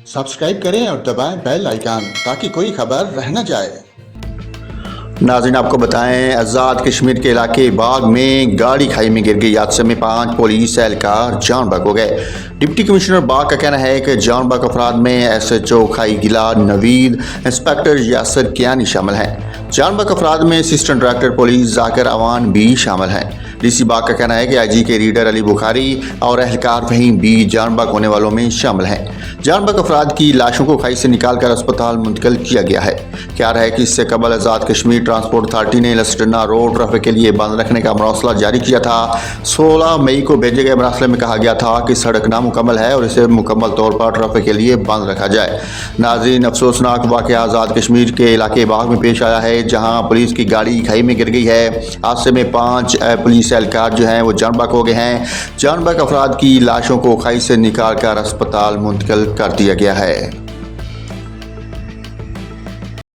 Subscribe करें और दबाएं बेल आइकन ताकि कोई खबर रह न जाए। नाज़रीन, आपको बताएं, आज़ाद कश्मीर के इलाके बाग में गाड़ी खाई में गिर गई। हादसे में 5 पुलिस एहलकार जान बहक हो गए। डिप्टी कमिश्नर बाग का कहना है कि जान बहक अफराद में SHO खाई गिला नवीद, इंस्पेक्टर यासर कियानी शामिल हैं। जान बहक अफराद में assistant director police Zakir Awan भी शामिल हैं। DC बाग का कहना है कि IG के रीडर अली बुखारी और एहलकार फहीम भी जान बहक होने वालों में शामिल हैं। जान बहक अफराद की लाशों को खाई से निकालकर अस्पताल मुंतकिल किया गया है। क्या है कि इससे कबल आज़ाद कश्मीर ट्रांसपोर्ट अथॉरिटी ने लसटना रोड ट्रैफिक के लिए बंद रखने का मरसला जारी किया था। 16 मई को भेजे गए मरसले में कहा गया था कि सड़क नामुकम्मल है और इसे मुकम्मल तौर पर ट्रैफिक के लिए बंद रखा जाए। नाज़रीन, अफसोसनाक वाक़या आज़ाद कश्मीर के इलाके बाग में पेश आया है, जहाँ पुलिस की गाड़ी खाई में गिर गई है। हादसे में 5 पुलिस एहलकार जो हैं वो जान बहक हो गए हैं। जान बहक अफराद की लाशों को खाई से निकाल कर अस्पताल मुंतकिल कर दिया गया है।